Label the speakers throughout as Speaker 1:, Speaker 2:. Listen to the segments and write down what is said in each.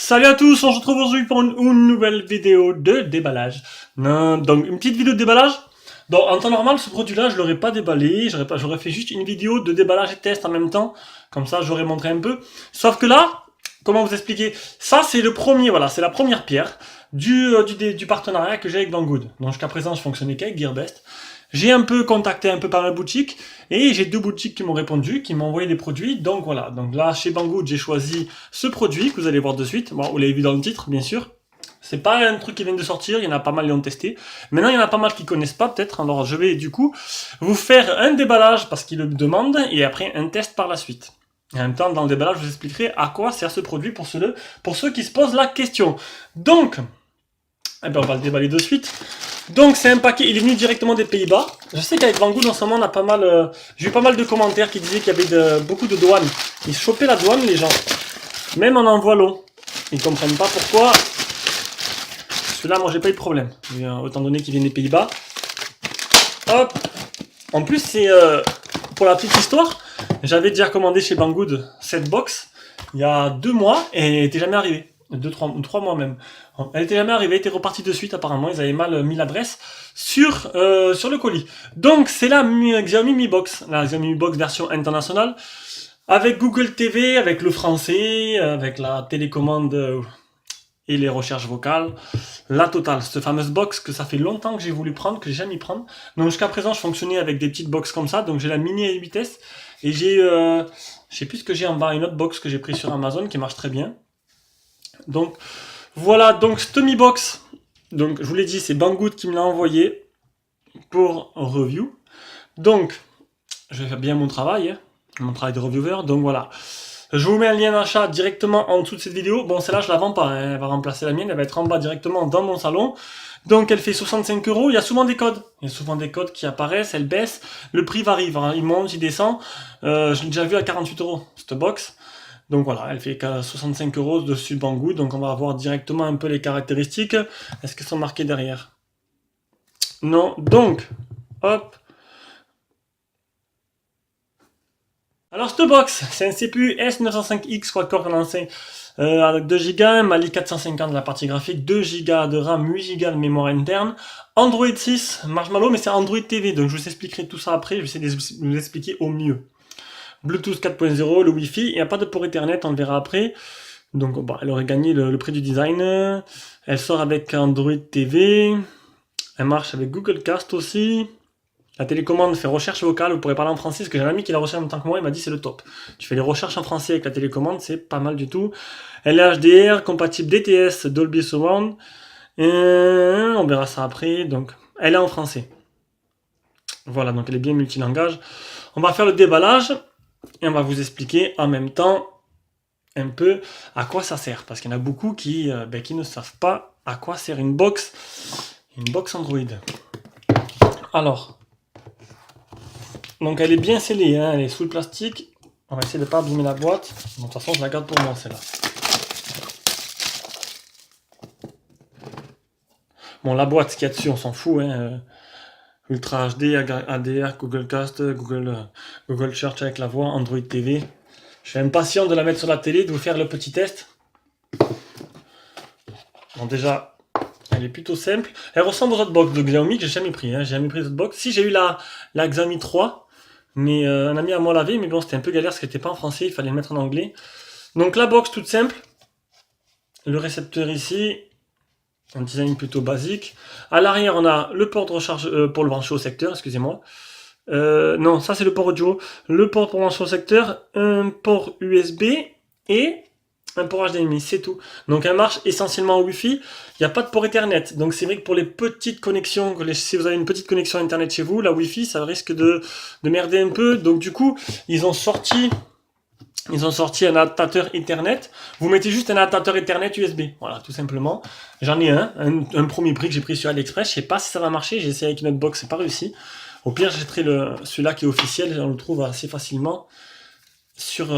Speaker 1: Salut à tous, on se retrouve aujourd'hui pour une nouvelle vidéo de déballage. Donc une petite vidéo de déballage. Donc en temps normal, ce produit-là, je l'aurais pas déballé, j'aurais fait juste une vidéo de déballage et test en même temps. Comme ça, j'aurais montré un peu. Sauf que là, comment vous expliquer? Ça, c'est le premier, voilà, c'est la première pierre du partenariat que j'ai avec Banggood. Donc jusqu'à présent, je fonctionnais qu'avec Gearbest. J'ai un peu contacté un peu par ma boutique et j'ai deux boutiques qui m'ont répondu, qui m'ont envoyé des produits. Donc voilà, donc là chez Banggood, j'ai choisi ce produit que vous allez voir de suite. Bon, vous l'avez vu dans le titre, bien sûr. C'est pas un truc qui vient de sortir, il y en a pas mal qui l'ont testé. Maintenant, il y en a pas mal qui connaissent pas peut-être. Alors je vais du coup vous faire un déballage parce qu'ils le demandent et après un test par la suite. Et en même temps, dans le déballage, je vous expliquerai à quoi sert ce produit pour ceux qui se posent la question. Donc, eh ben, on va le déballer de suite. Donc c'est un paquet, il est venu directement des Pays-Bas. Je sais qu'avec Banggood en ce moment on a pas mal, j'ai eu pas mal de commentaires qui disaient qu'il y avait beaucoup de douane. Ils chopaient la douane les gens, même en envoi long. Ils comprennent pas pourquoi. Celui-là moi j'ai pas eu de problème, autant donné qu'il vient des Pays-Bas. Hop. En plus c'est pour la petite histoire, j'avais déjà commandé chez Banggood cette box il y a 2 mois et elle n'était jamais arrivée. 3 mois même. Elle était jamais arrivée, elle était repartie de suite apparemment, ils avaient mal mis l'adresse sur le colis. Donc c'est la Xiaomi Mi Box, la Xiaomi Mi Box version internationale, avec Google TV, avec le français, avec la télécommande et les recherches vocales, la totale, cette fameuse box que ça fait longtemps que j'ai voulu prendre, que j'ai jamais prendre. Donc jusqu'à présent je fonctionnais avec des petites box comme ça, donc j'ai la Mini A8S, et j'ai, je sais plus ce que j'ai en bas, une autre box que j'ai pris sur Amazon qui marche très bien. Donc voilà, donc cette Mi Box, donc je vous l'ai dit, c'est Banggood qui me l'a envoyé pour review. Donc je vais faire bien mon travail, mon travail de reviewer. Donc voilà, je vous mets un lien d'achat directement en dessous de cette vidéo. Bon, celle-là je la vends pas, hein. Elle va remplacer la mienne, elle va être en bas directement dans mon salon. Donc elle fait 65 €. Il y a souvent des codes, qui apparaissent, elles baissent, le prix varie, il monte, il descend. Je l'ai déjà vu à 48 € cette box. Donc voilà, elle fait 65 € dessus Banggood, donc on va voir directement un peu les caractéristiques. Est-ce qu'elles sont marquées derrière? Non, donc, hop. Alors cette box, c'est un CPU S905X quad-core condensé avec 2 Go, un Mali 450 de la partie graphique, 2 Go de RAM, 8 Go de mémoire interne, Android 6, Marshmallow, mais c'est Android TV, donc je vous expliquerai tout ça après, je vais essayer de vous expliquer au mieux. Bluetooth 4.0, le Wi-Fi, il n'y a pas de port Ethernet, on le verra après. Donc bon, elle aurait gagné le prix du design. Elle sort avec Android TV. Elle marche avec Google Cast aussi. La télécommande fait recherche vocale, vous pourrez parler en français, parce que j'ai un ami qui l'a reçu en même temps que moi, il m'a dit c'est le top. Tu fais les recherches en français avec la télécommande, c'est pas mal du tout. Elle est HDR, compatible DTS, Dolby Surround. On verra ça après, donc elle est en français. Voilà, donc elle est bien multilangage. On va faire le déballage. Et on va vous expliquer en même temps un peu à quoi ça sert. Parce qu'il y en a beaucoup qui ne savent pas à quoi sert une box Android. Alors, donc elle est bien scellée, hein, elle est sous le plastique. On va essayer de ne pas abîmer la boîte. Bon, de toute façon, je la garde pour moi, celle-là. Bon, la boîte, ce qu'il y a dessus, on s'en fout. Hein, Ultra HD, HDR, Google Cast, Google Search avec la voix, Android TV. Je suis impatient de la mettre sur la télé, de vous faire le petit test. Bon, déjà, elle est plutôt simple. Elle ressemble aux autres box de Xiaomi que j'ai jamais pris. J'ai jamais pris cette box. Si, j'ai eu la Xiaomi 3, mais un ami à moi l'avait, mais bon, c'était un peu galère parce qu'elle n'était pas en français, il fallait le mettre en anglais. Donc la box toute simple. Le récepteur ici, un design plutôt basique. À l'arrière, on a le port de recharge pour le brancher au secteur, excusez-moi. Non, ça c'est le port audio. Le port pour brancher au secteur, un port USB et un port HDMI, c'est tout. Donc elle marche essentiellement au Wi-Fi. Il n'y a pas de port Ethernet. Donc c'est vrai que pour les petites connexions, si vous avez une petite connexion Internet chez vous, la Wi-Fi, ça risque de merder un peu. Donc du coup, ils ont sorti un adaptateur Ethernet. Vous mettez juste un adaptateur Ethernet USB. Voilà, tout simplement. J'en ai un premier prix que j'ai pris sur AliExpress. Je sais pas si ça va marcher. J'ai essayé avec une autre box, c'est pas réussi. Au pire, j'achèterai celui-là qui est officiel. On le trouve assez facilement sur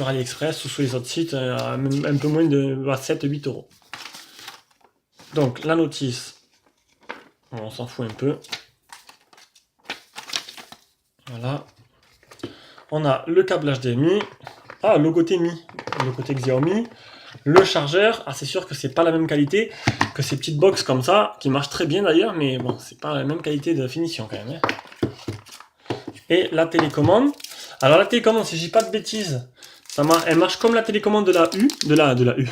Speaker 1: AliExpress ou sur les autres sites, un peu moins de 7-8 €. Donc, la notice, on s'en fout un peu. Voilà. On a le câble HDMI. Ah, le côté Mi, le côté Xiaomi. Le chargeur, c'est sûr que c'est pas la même qualité que ces petites box comme ça, qui marchent très bien d'ailleurs, mais bon, c'est pas la même qualité de finition quand même. Et la télécommande. Alors la télécommande, si je dis pas de bêtises, elle marche comme la télécommande de la U, de la U,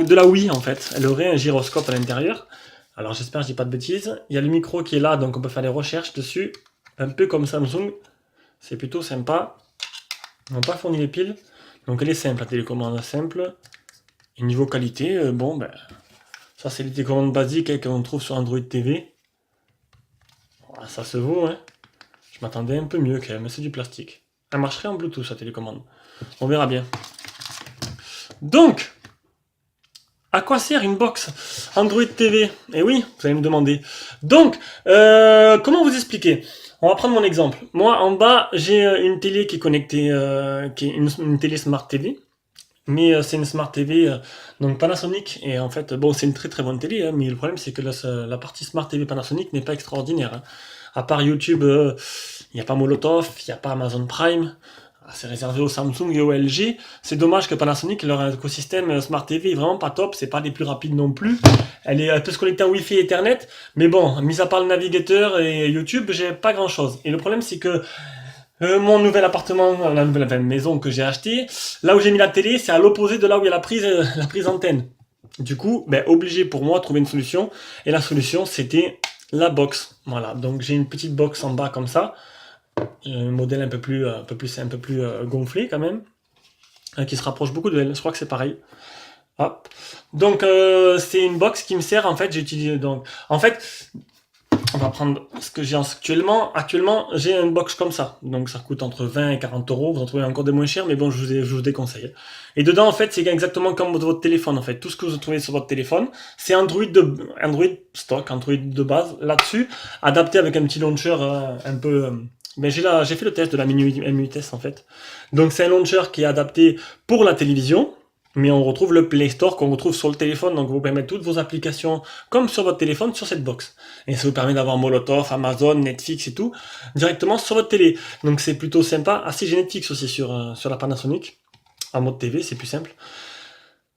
Speaker 1: de la Wii en fait. Elle aurait un gyroscope à l'intérieur. Alors j'espère que je dis pas de bêtises. Il y a le micro qui est là, donc on peut faire des recherches dessus. Un peu comme Samsung. C'est plutôt sympa. Ils n'ont pas fourni les piles. Donc elle est simple, la télécommande simple. Et niveau qualité, bon ben, ça c'est les télécommandes basiques qu'on trouve sur Android TV. Voilà, ça se vaut, hein. Je m'attendais un peu mieux quand même, c'est du plastique. Elle marcherait en Bluetooth, sa télécommande. On verra bien. Donc, à quoi sert une box Android TV? Eh oui, vous allez me demander. Donc, comment vous expliquer? On va prendre mon exemple. Moi, en bas, j'ai une télé qui est connectée, qui est une télé Smart TV. Mais c'est une Smart TV, donc Panasonic. Et en fait, bon, c'est une très très bonne télé, hein, mais le problème, c'est que la partie Smart TV Panasonic n'est pas extraordinaire. Hein. À part YouTube, il n'y a pas Molotov, il n'y a pas Amazon Prime. C'est réservé au Samsung et au LG. C'est dommage que Panasonic, leur écosystème Smart TV est vraiment pas top. C'est pas des plus rapides non plus. Elle peut se connecter en Wi-Fi et Ethernet. Mais bon, mis à part le navigateur et YouTube, j'ai pas grand chose. Et le problème, c'est que mon nouvel appartement, la nouvelle maison que j'ai acheté, là où j'ai mis la télé, c'est à l'opposé de là où il y a la prise antenne. Du coup, ben, obligé pour moi de trouver une solution. Et la solution, c'était la box. Voilà. Donc j'ai une petite box en bas comme ça. Un modèle un peu plus gonflé quand même, qui se rapproche beaucoup de elle. Je crois que c'est pareil. Hop. Donc c'est une box qui me sert en fait. J'utilise donc en fait. On va prendre ce que j'ai actuellement. Actuellement, j'ai une box comme ça. Donc ça coûte entre 20 et 40 euros. Vous en trouvez encore des moins chers, mais bon, je vous déconseille. Et dedans, en fait, c'est exactement comme votre téléphone. En fait, tout ce que vous trouvez sur votre téléphone, c'est Android stock, Android de base là-dessus, adapté avec un petit launcher un peu. Mais j'ai fait le test de la MIUI test en fait. Donc c'est un launcher qui est adapté pour la télévision. Mais on retrouve le Play Store qu'on retrouve sur le téléphone, donc vous pouvez mettre toutes vos applications comme sur votre téléphone sur cette box. Et ça vous permet d'avoir Molotov, Amazon, Netflix et tout directement sur votre télé. Donc c'est plutôt sympa, assez génétique aussi sur la Panasonic. En mode TV, c'est plus simple.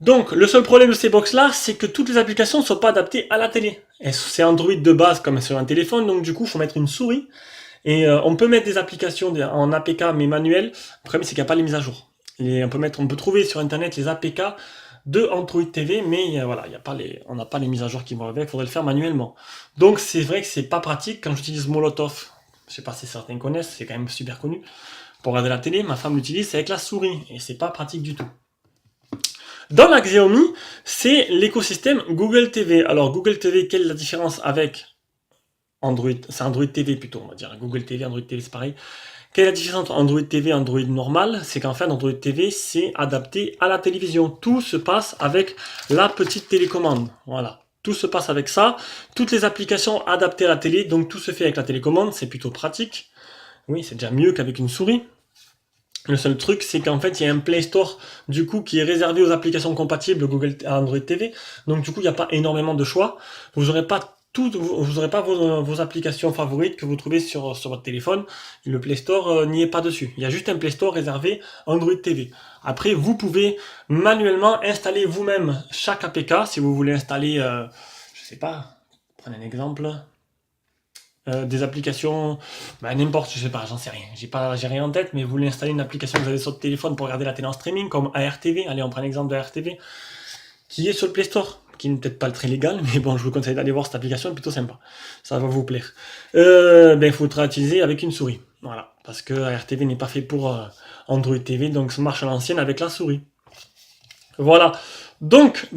Speaker 1: Donc le seul problème de ces box-là, c'est que toutes les applications ne sont pas adaptées à la télé. Et c'est Android de base comme sur un téléphone, donc du coup il faut mettre une souris. Et on peut mettre des applications en APK mais manuelles. Le problème c'est qu'il n'y a pas les mises à jour. Et on peut trouver sur internet les APK de Android TV, mais voilà, on n'a pas les mises à jour qui vont avec, il faudrait le faire manuellement. Donc c'est vrai que c'est pas pratique quand j'utilise Molotov. Je sais pas si certains connaissent, c'est quand même super connu. Pour regarder la télé, ma femme l'utilise, c'est avec la souris, et c'est pas pratique du tout. Dans la Xiaomi, c'est l'écosystème Google TV. Alors Google TV, quelle est la différence avec Android? C'est Android TV plutôt, on va dire. Google TV, Android TV, c'est pareil. Quelle est la différence entre Android TV et Android normal? C'est qu'en fait, Android TV, c'est adapté à la télévision. Tout se passe avec la petite télécommande. Voilà. Tout se passe avec ça. Toutes les applications adaptées à la télé, donc tout se fait avec la télécommande. C'est plutôt pratique. Oui, c'est déjà mieux qu'avec une souris. Le seul truc, c'est qu'en fait, il y a un Play Store, du coup, qui est réservé aux applications compatibles Google à Android TV. Donc, du coup, il n'y a pas énormément de choix. Vous n'aurez pas vos applications favorites que vous trouvez sur votre téléphone. Le Play Store n'y est pas dessus. Il y a juste un Play Store réservé Android TV. Après, vous pouvez manuellement installer vous-même chaque APK. Si vous voulez installer, je sais pas, prenez un exemple. Des applications, n'importe, je sais pas, j'en sais rien. J'ai rien en tête, mais vous voulez installer une application que vous avez sur votre téléphone pour regarder la télé en streaming, comme ARTV. Allez, on prend l'exemple de ARTV, qui est sur le Play Store, qui n'est peut-être pas très légal, mais bon, je vous conseille d'aller voir cette application, elle est plutôt sympa. Ça va vous plaire. Il faudra utiliser avec une souris. Voilà. Parce que ARTV n'est pas fait pour Android TV, donc ça marche à l'ancienne avec la souris. Voilà. Donc,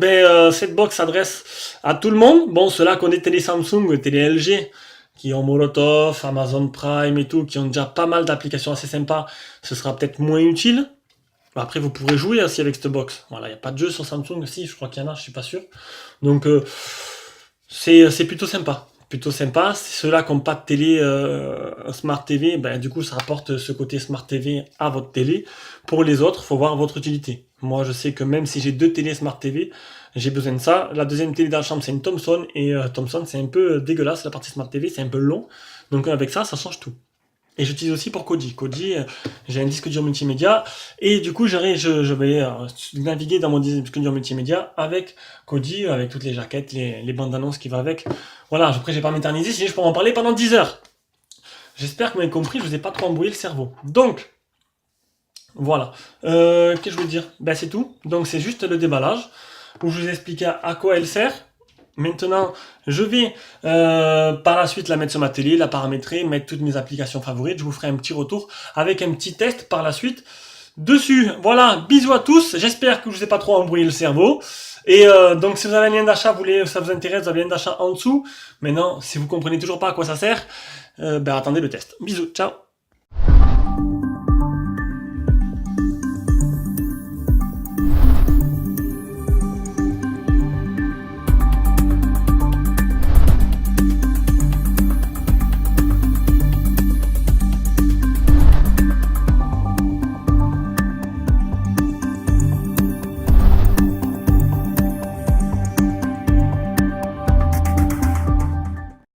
Speaker 1: cette box s'adresse à tout le monde. Bon, ceux-là qui ont des télé Samsung, télé LG, qui ont Molotov, Amazon Prime et tout, qui ont déjà pas mal d'applications assez sympas, ce sera peut-être moins utile. Après, vous pourrez jouer aussi avec cette box. Voilà, il n'y a pas de jeu sur Samsung aussi, je crois qu'il y en a, je suis pas sûr. Donc, c'est plutôt sympa. Plutôt sympa. Ceux-là qui n'ont pas de télé Smart TV, du coup, ça apporte ce côté Smart TV à votre télé. Pour les autres, il faut voir votre utilité. Moi, je sais que même si j'ai 2 télé Smart TV, j'ai besoin de ça. La deuxième télé dans la chambre, c'est une Thomson. Et Thomson, c'est un peu dégueulasse, la partie Smart TV, c'est un peu long. Donc avec ça change tout. Et j'utilise aussi pour Kodi. Kodi, j'ai un disque dur multimédia. Et du coup, je vais naviguer dans mon disque dur multimédia avec Kodi, avec toutes les jaquettes, les bandes annonces qui vont avec. Voilà, après, je vais pas m'éterniser, sinon je pourrais en parler pendant 10 heures. J'espère que vous m'avez compris, je vous ai pas trop embrouillé le cerveau. Donc, voilà. Qu'est-ce que je veux dire? Ben, c'est tout. Donc, c'est juste le déballage, où je vous ai expliqué à quoi elle sert. Maintenant, je vais par la suite la mettre sur ma télé, la paramétrer, mettre toutes mes applications favorites. Je vous ferai un petit retour avec un petit test par la suite dessus. Voilà, bisous à tous. J'espère que je vous ai pas trop embrouillé le cerveau. Et donc, si vous avez un lien d'achat, ça vous intéresse, vous avez un lien d'achat en dessous. Maintenant, si vous comprenez toujours pas à quoi ça sert, ben attendez le test. Bisous, ciao.